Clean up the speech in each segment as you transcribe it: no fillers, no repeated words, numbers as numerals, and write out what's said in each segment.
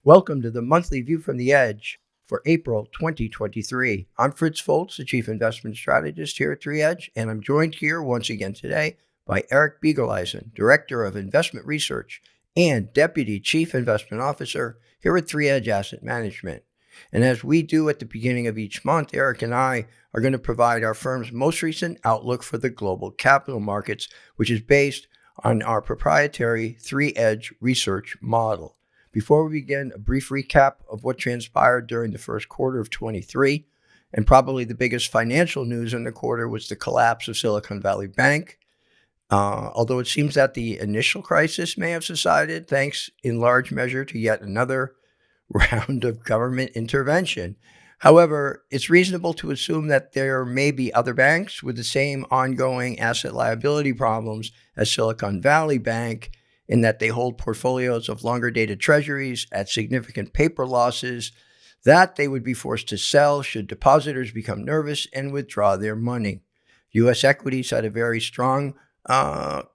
Welcome to the monthly view from the edge for April 2023. I'm Fritz Folts, the Chief Investment Strategist here at 3Edge, and I'm joined here once again today by Eric Biegeleisen, Director of Investment Research and Deputy Chief Investment Officer here at 3Edge Asset Management. And as we do at the beginning of each month, Eric and I are going to provide our firm's most recent outlook for the global capital markets, which is based on our proprietary 3Edge research model. Before we begin, a brief recap of what transpired during the first quarter of 23, and probably the biggest financial news in the quarter was the collapse of Silicon Valley Bank. Although it seems that the initial crisis may have subsided, thanks in large measure to yet another round of government intervention. However, it's reasonable to assume that there may be other banks with the same ongoing asset liability problems as Silicon Valley Bank, in that they hold portfolios of longer-dated treasuries at significant paper losses that they would be forced to sell should depositors become nervous and withdraw their money. U.S. equities had a very strong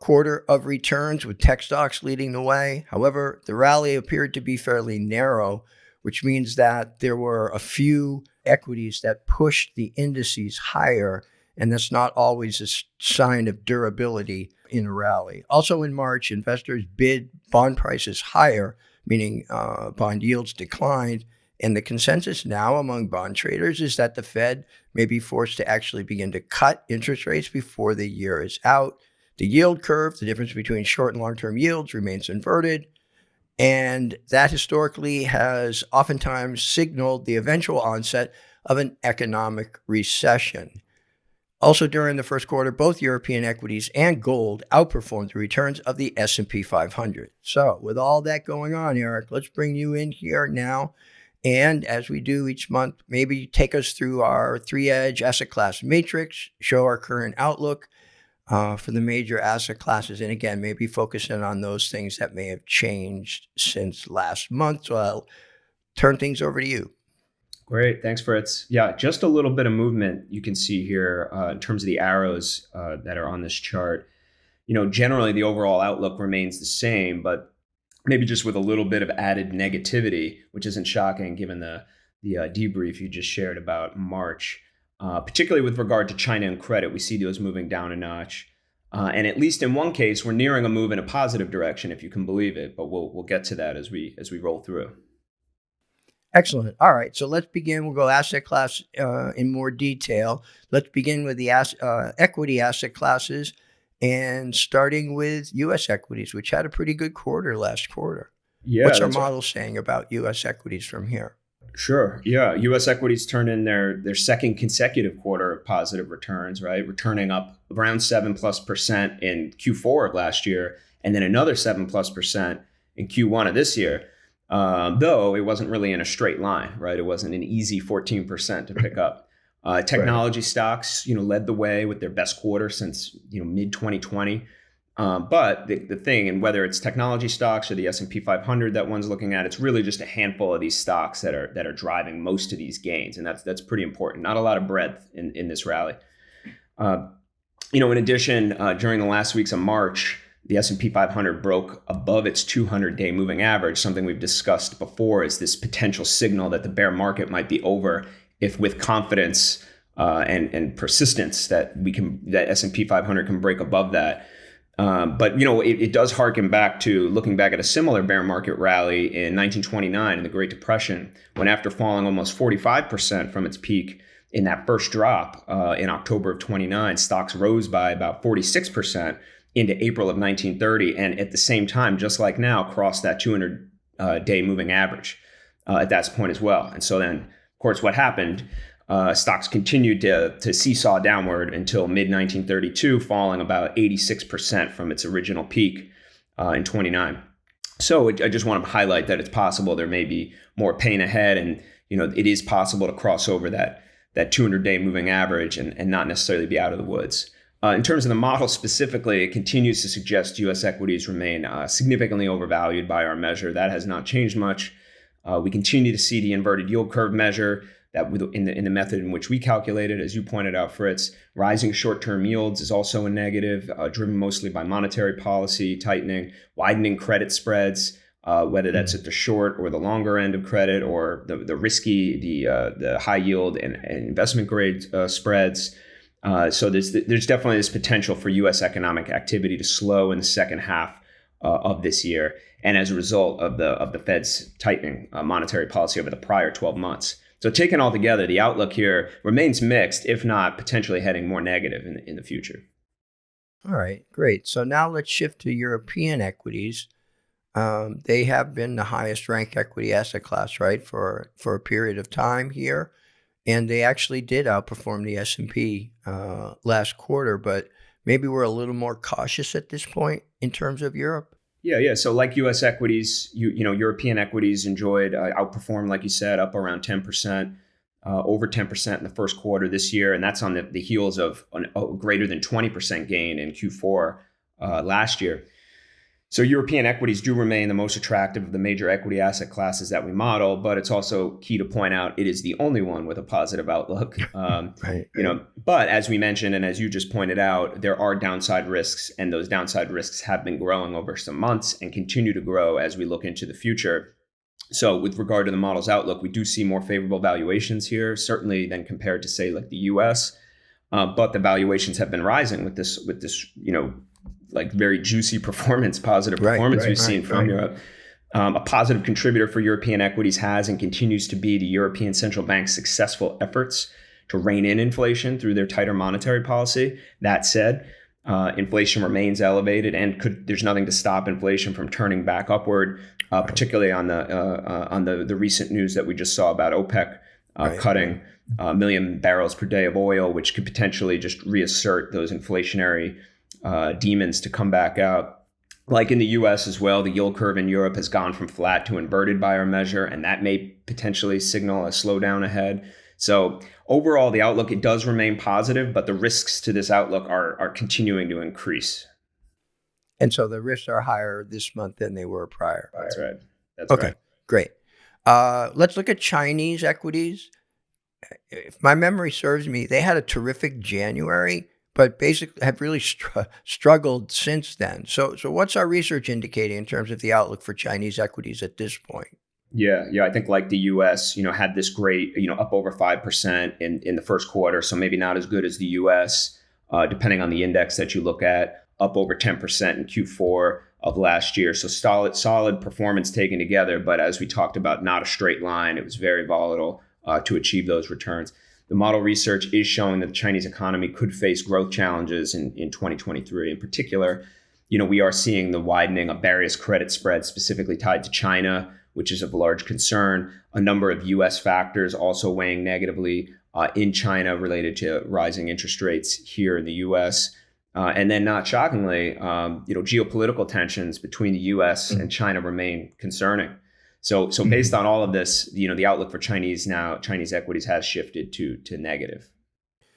quarter of returns, with tech stocks leading the way. However, the rally appeared to be fairly narrow, which means that there were a few equities that pushed the indices higher, and that's not always a sign of durability in a rally. Also in March, investors bid bond prices higher, meaning bond yields declined, and the consensus now among bond traders is that the Fed may be forced to actually begin to cut interest rates before the year is out. The yield curve, the difference between short and long-term yields, remains inverted, and that historically has oftentimes signaled the eventual onset of an economic recession. Also during the first quarter, both European equities and gold outperformed the returns of the S&P 500. So with all that going on, Eric, let's bring you in here now. And as we do each month, maybe take us through our 3Edge asset class matrix, show our current outlook for the major asset classes. And again, maybe focus in on those things that may have changed since last month. So I'll turn things over to you. Great. Thanks, Fritz. Yeah, just a little bit of movement you can see here in terms of the arrows that are on this chart. You know, generally the overall outlook remains the same, but maybe just with a little bit of added negativity, which isn't shocking given the debrief you just shared about March. Particularly with regard to China and credit, we see those moving down a notch. And at least in one case, we're nearing a move in a positive direction, if you can believe it. But we'll get to that as we roll through. Excellent. All right. So let's begin. We'll go asset class in more detail. Let's begin with the equity asset classes, and starting with U.S. equities, which had a pretty good quarter last quarter. Yeah. What's our model saying about U.S. equities from here? Sure. Yeah. U.S. equities turned in their second consecutive quarter of positive returns, right? Returning up around 7+% in Q4 of last year, and then another 7+% in Q1 of this year. Though it wasn't really in a straight line, right? It wasn't an easy 14% to pick up. Technology stocks, led the way with their best quarter since, mid 2020. But the thing, and whether it's technology stocks or the S&P 500 that one's looking at, it's really just a handful of these stocks that are driving most of these gains, and that's pretty important. Not a lot of breadth in this rally. In addition, during the last weeks of March, the S&P 500 broke above its 200-day moving average. Something we've discussed before is this potential signal that the bear market might be over if, with confidence and persistence, that S&P 500 can break above that. But it does harken back to looking back at a similar bear market rally in 1929 in the Great Depression, when after falling almost 45% from its peak in that first drop in October of 29, stocks rose by about 46% into April of 1930, and at the same time, just like now, crossed that 200-day moving average at that point as well. And so then, of course, what happened? Stocks continued to seesaw downward until mid-1932, falling about 86% from its original peak in 29. So I just want to highlight that it's possible there may be more pain ahead, and it is possible to cross over that 200-day moving average and not necessarily be out of the woods. In terms of the model specifically, it continues to suggest U.S. equities remain significantly overvalued by our measure. That has not changed much. We continue to see the inverted yield curve measure that in the method in which we calculated, as you pointed out, Fritz. Rising short-term yields is also a negative, driven mostly by monetary policy tightening, widening credit spreads, whether that's at the short or the longer end of credit, or the risky, the high yield and investment grade spreads. So there's definitely this potential for U.S. economic activity to slow in the second half of this year, and as a result of the Fed's tightening monetary policy over the prior 12 months. So taken all together, the outlook here remains mixed, if not potentially heading more negative in the future. All right, great. So now let's shift to European equities. They have been the highest ranked equity asset class, right, for a period of time here. And they actually did outperform the S&P last quarter, but maybe we're a little more cautious at this point in terms of Europe. Yeah. So like U.S. equities, European equities enjoyed outperformed, like you said, up around 10%, over 10% in the first quarter this year. And that's on the heels of a greater than 20% gain in Q4 last year. So European equities do remain the most attractive of the major equity asset classes that we model, but it's also key to point out it is the only one with a positive outlook. Right. But as we mentioned, and as you just pointed out, there are downside risks, and those downside risks have been growing over some months and continue to grow as we look into the future. So with regard to the model's outlook, we do see more favorable valuations here, certainly than compared to, say, like the US. But the valuations have been rising with this, like very juicy positive performance we've seen from Europe. A positive contributor for European equities has and continues to be the European Central Bank's successful efforts to rein in inflation through their tighter monetary policy. That said, inflation remains elevated, and there's nothing to stop inflation from turning back upward, particularly on the recent news that we just saw about OPEC cutting a million barrels per day of oil, which could potentially just reassert those inflationary demons to come back out. Like in the US as well, the yield curve in Europe has gone from flat to inverted by our measure, and that may potentially signal a slowdown ahead. So overall, the outlook, it does remain positive, but the risks to this outlook are continuing to increase. And so the risks are higher this month than they were prior. That's right. Okay, great. Let's look at Chinese equities. If my memory serves me, they had a terrific January, but basically have really struggled since then. So what's our research indicating in terms of the outlook for Chinese equities at this point? Yeah. I think like the U.S., had this great, up over 5% in the first quarter. So maybe not as good as the U.S., depending on the index that you look at, up over 10% in Q4 of last year. So solid performance taken together. But as we talked about, not a straight line. It was very volatile to achieve those returns. The model research is showing that the Chinese economy could face growth challenges in 2023. In particular, we are seeing the widening of various credit spreads specifically tied to China, which is of large concern. A number of U.S. factors also weighing negatively in China related to rising interest rates here in the U.S. And then not shockingly, geopolitical tensions between the U.S. and China remain concerning. So based on all of this, the outlook for Chinese equities has shifted to negative.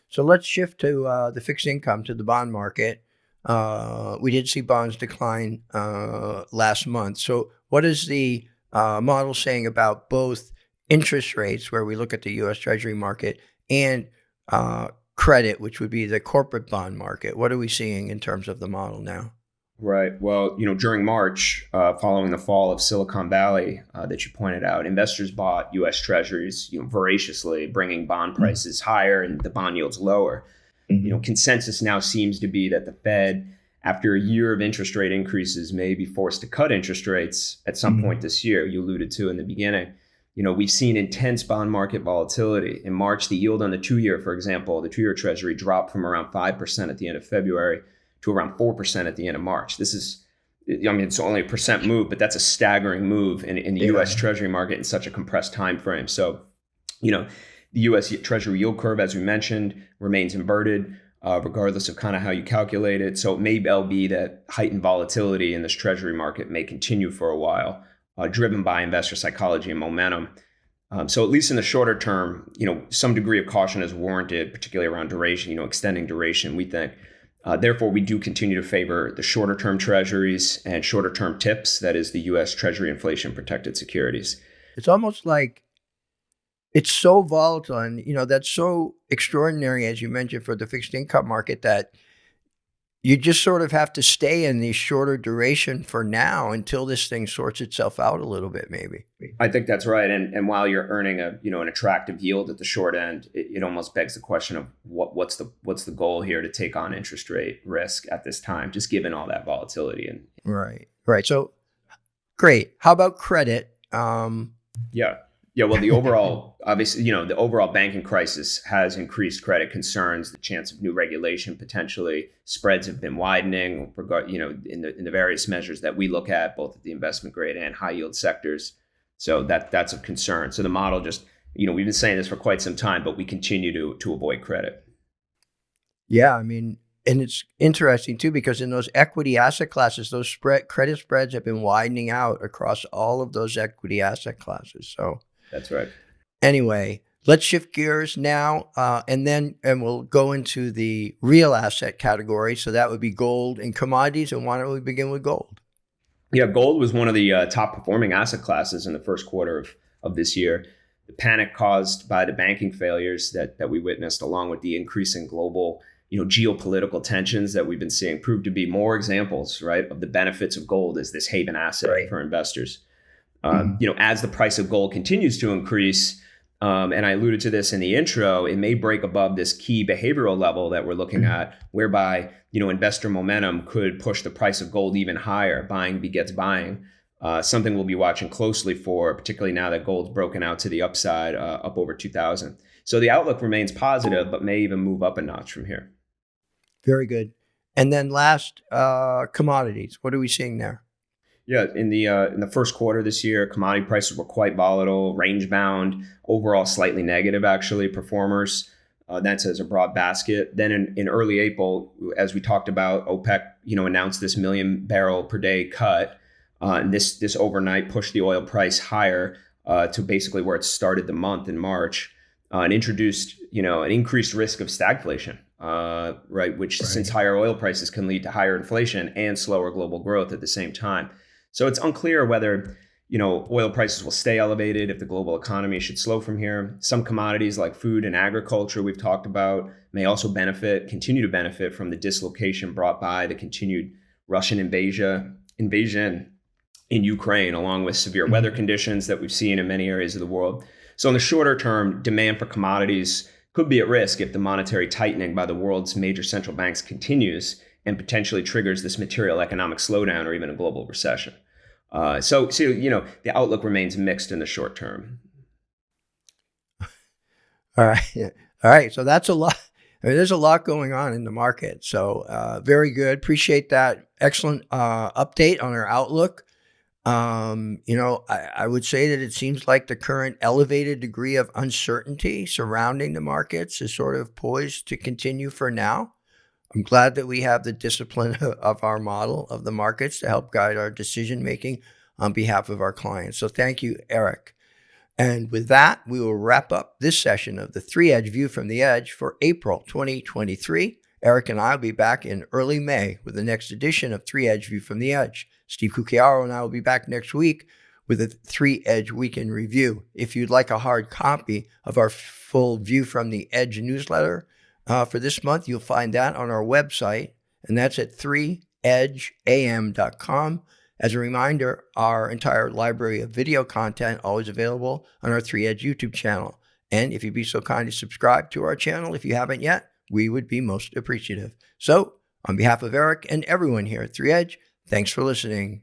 So let's shift to the fixed income, to the bond market. We did see bonds decline last month. So what is the model saying about both interest rates, where we look at the U.S. Treasury market, and credit, which would be the corporate bond market? What are we seeing in terms of the model now? Right. Well, during March, following the fall of Silicon Valley that you pointed out, investors bought U.S. Treasuries, voraciously, bringing bond prices higher and the bond yields lower. Consensus now seems to be that the Fed, after a year of interest rate increases, may be forced to cut interest rates at some point this year. You alluded to in the beginning. We've seen intense bond market volatility. In March, the yield on the 2-year, for example, the 2-year Treasury dropped from around 5% at the end of February to around 4% at the end of March. This is, it's only a percent move, but that's a staggering move in the U.S. Treasury market in such a compressed time frame. So, the U.S. Treasury yield curve, as we mentioned, remains inverted, regardless of kind of how you calculate it. So it may well be that heightened volatility in this Treasury market may continue for a while, driven by investor psychology and momentum. So at least in the shorter term, some degree of caution is warranted, particularly around duration, extending duration, we think. Therefore, we do continue to favor the shorter term treasuries and shorter term TIPS, that is the U.S. Treasury inflation protected securities. It's almost like it's so volatile, and that's so extraordinary, as you mentioned, for the fixed income market, that you just sort of have to stay in the shorter duration for now until this thing sorts itself out a little bit, maybe. I think that's right. And while you're earning an attractive yield at the short end, it almost begs the question of what's the goal here to take on interest rate risk at this time, just given all that volatility. And right. So great. How about credit? Yeah. Well, the overall, obviously, the overall banking crisis has increased credit concerns, the chance of new regulation potentially. Spreads have been widening, in the various measures that we look at, both at the investment grade and high yield sectors. So that's of concern. So the model just, we've been saying this for quite some time, but we continue to avoid credit. Yeah, I mean, and it's interesting too, because in those equity asset classes, those credit spreads have been widening out across all of those equity asset classes. So that's right. Anyway, let's shift gears now, and we'll go into the real asset category. So that would be gold and commodities. And why don't we begin with gold? Yeah, gold was one of the top performing asset classes in the first quarter of this year. The panic caused by the banking failures that we witnessed, along with the increasing global geopolitical tensions that we've been seeing, proved to be more examples, right, of the benefits of gold as this haven asset for investors. As the price of gold continues to increase, and I alluded to this in the intro, it may break above this key behavioral level that we're looking at, whereby, investor momentum could push the price of gold even higher. Buying begets buying. Something we'll be watching closely for, particularly now that gold's broken out to the upside, up over 2,000. So the outlook remains positive, but may even move up a notch from here. Very good. And then last, commodities. What are we seeing there? Yeah, in the first quarter this year, commodity prices were quite volatile, range bound, overall slightly negative actually performers. That's as a broad basket. Then in early April, as we talked about, OPEC announced this 1 million barrel per day cut. And this overnight pushed the oil price higher to basically where it started the month in March, and introduced an increased risk of stagflation. Which since higher oil prices can lead to higher inflation and slower global growth at the same time. So it's unclear whether, oil prices will stay elevated if the global economy should slow from here. Some commodities like food and agriculture we've talked about may also continue to benefit from the dislocation brought by the continued Russian invasion in Ukraine, along with severe weather conditions that we've seen in many areas of the world. So in the shorter term, demand for commodities could be at risk if the monetary tightening by the world's major central banks continues and potentially triggers this material economic slowdown or even a global recession. So the outlook remains mixed in the short term. All right. So that's a lot. I mean, there's a lot going on in the market. So very good. Appreciate that. Excellent update on our outlook. I would say that it seems like the current elevated degree of uncertainty surrounding the markets is sort of poised to continue for now. I'm glad that we have the discipline of our model of the markets to help guide our decision making on behalf of our clients. So thank you, Eric. And with that, we will wrap up this session of the 3 Edge View from the Edge for April 2023. Eric and I will be back in early May with the next edition of 3 Edge View from the Edge. Steve Cucchiaro and I will be back next week with a 3 Edge Weekend Review. If you'd like a hard copy of our full View from the Edge newsletter for this month, you'll find that on our website, and that's at 3edgeam.com. As a reminder, our entire library of video content always available on our 3 Edge YouTube channel. And if you'd be so kind to subscribe to our channel if you haven't yet, we would be most appreciative. So, on behalf of Eric and everyone here at 3 Edge, thanks for listening.